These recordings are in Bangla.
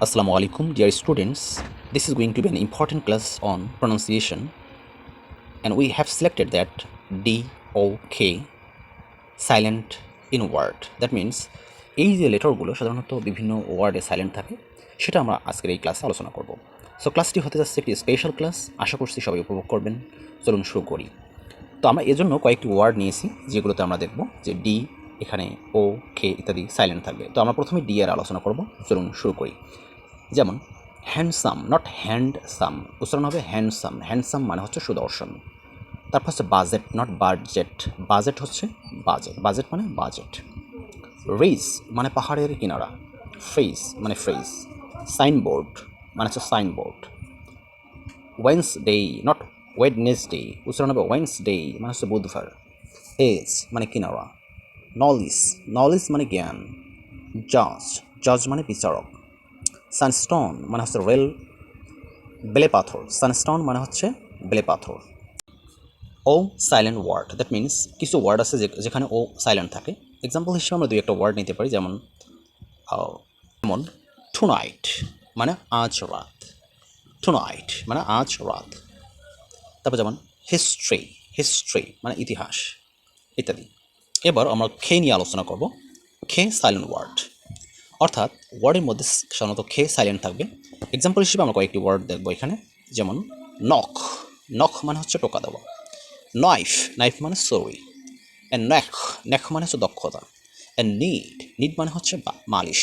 Assalamu alaikum, dear students. This is going to be an important class on pronunciation, and we have selected that D O K silent in word. That means এই যে লেটারগুলো সাধারণত বিভিন্ন ওয়ার্ডে সাইলেন্ট থাকে সেটা আমরা আজকের এই ক্লাসে আলোচনা করব। সো ক্লাসটি হতে যাচ্ছে একটি স্পেশাল ক্লাস, আশা করছি সবাই উপভোগ করবেন। চলুন শুরু করি। তো আমরা এজন্য কয়েকটি ওয়ার্ড নিয়েছি যেগুলোতে আমরা দেখব যে ডি, এখানে ও, কে ইত্যাদি সাইলেন্ট থাকবে। তো আমরা প্রথমে ডি এর আলোচনা করব। চলুন শুরু করি। যেমন হ্যান্ডসাম, নট হ্যান্ডসাম, উচ্চারণ হবে হ্যান্ডসাম। হ্যান্ডসাম মানে হচ্ছে সুদর্শন। তারপর হচ্ছে বাজেট, নট বাজেট, বাজেট হচ্ছে বাজেট, বাজেট মানে বাজেট। রিজ মানে পাহাড়ের কিনারা, ফ্রেজ মানে ফ্রেজ। সাইনবোর্ড মানে হচ্ছে সাইনবোর্ড। ওয়েন্সডে, নট ওয়েডনেসডে, উচ্চারণ হবে ওয়েন্সডে মানে হচ্ছে বুধবার। এজ মানে কিনারা। নলেজ, নলেজ মানে জ্ঞান। জাজ, জাজ মানে বিচারক। সানস্টোন মানে হচ্ছে রেল, বেলে পাথর। সানস্টোন মানে হচ্ছে বেলে পাথর। ও সাইলেন্ট ওয়ার্ড, দ্যাট মিনস কিছু ওয়ার্ড আছে যেখানে ও সাইলেন্ট থাকে। এক্সাম্পল হিসেবে আমরা দুই একটা ওয়ার্ড নিতে পারি, যেমন টুনাইট মানে আজ রাত, টুনাইট মানে আজ রাত। তারপর যেমন হিস্ট্রি, হিস্ট্রি মানে ইতিহাস ইত্যাদি। এবার আমরা খে নিয়ে আলোচনা করব। খে সাইলেন্ট ওয়ার্ড, অর্থাৎ ওয়ার্ডের মধ্যে সাধারণত খে সাইলেন্ট থাকবে। এক্সাম্পল হিসেবে আমরা কয়েকটি ওয়ার্ড দেখবো এখানে, যেমন নখ, নখ মানে হচ্ছে টোকা দেওয়া। নাইফ, নাইফ মানে ছুরি। অ্যান্ড নেক, নেক মানে হচ্ছে দক্ষতা। অ্যান্ড নিড, নিড মানে হচ্ছে মালিশ।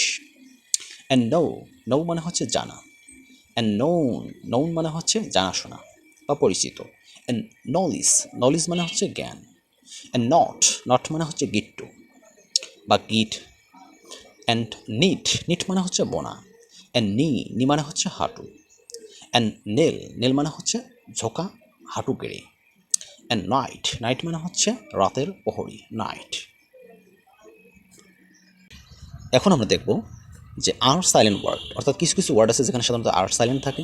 অ্যান্ড নো, নো মানে হচ্ছে জানা। অ্যান্ড নোন, নোন মানে হচ্ছে জানাশোনা বা পরিচিত। অ্যান্ড নলেজ, নলেজ মানে হচ্ছে জ্ঞান। অ্যান্ড নট, নট মানে হচ্ছে গিট্টু বা গিট। অ্যান্ড নিট, নিট মানে হচ্ছে বোনা। অ্যান্ড নি, নি মানে হচ্ছে হাঁটু। অ্যান্ড নেল, নেল মানে হচ্ছে ঝোঁকা, হাঁটু গেড়ে। অ্যান্ড নাইট, নাইট মানে হচ্ছে রাতের প্রহরী, নাইট। এখন আমরা দেখব যে আর সাইলেন্ট ওয়ার্ড, অর্থাৎ কিছু কিছু ওয়ার্ড আছে যেখানে সাধারণত আর সাইলেন্ট থাকে।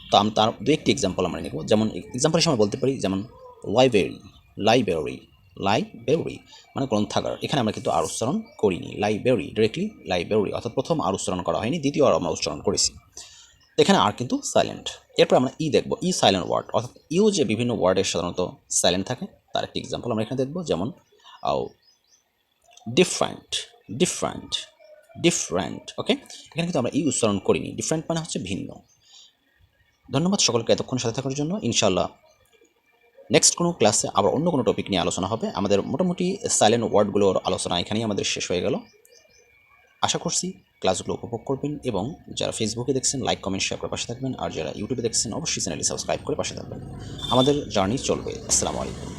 তো আমি তার দু একটি এক্সাম্পল আমরা নেব। যেমন এক্সাম্পল হিসেবে বলতে পারি, যেমন লাইব্রেরি, লাইব্রেরি, লাইব্রেরি মানে গ্রন্থাগার। এখানে আমরা কিন্তু আর উচ্চারণ করিনি, লাইব্রেরি, ডিরেক্টলি লাইব্রেরি, অর্থাৎ প্রথম আর উচ্চারণ করা হয়নি, দ্বিতীয় আর আমরা উচ্চারণ করেছি। এখানে আর কিন্তু সাইলেন্ট। এরপর আমরা ই দেখব, ই সাইলেন্ট ওয়ার্ড, অর্থাৎ ইও যে বিভিন্ন ওয়ার্ডের সাধারণত সাইলেন্ট থাকে তার একটি এক্সাম্পল আমরা এখানে দেখব। যেমন ডিফারেন্ট, ডিফারেন্ট, ডিফারেন্ট। ওকে, এখানে কিন্তু আমরা ই উচ্চারণ করিনি, ডিফারেন্ট মানে হচ্ছে ভিন্ন। ধন্যবাদ সকলকে এতক্ষণ সাথে থাকার জন্য। ইনশাআল্লাহ নেক্সট কোনো ক্লাসে আবার অন্য কোনো টপিক নিয়ে আলোচনা হবে। আমাদের মোটামুটি সাইলেন্ট ওয়ার্ডগুলোর আলোচনা এখানেই আমাদের শেষ হয়ে গেল। আশা করছি ক্লাসগুলো উপভোগ করবেন, এবং যারা ফেসবুকে দেখছেন লাইক কমেন্ট শেয়ার করে পাশে থাকবেন, আর যারা ইউটিউবে দেখছেন অবশ্যই চ্যানেলটি সাবস্ক্রাইব করে পাশে থাকবেন। আমাদের জার্নি চলবে। আসসালামু আলাইকুম।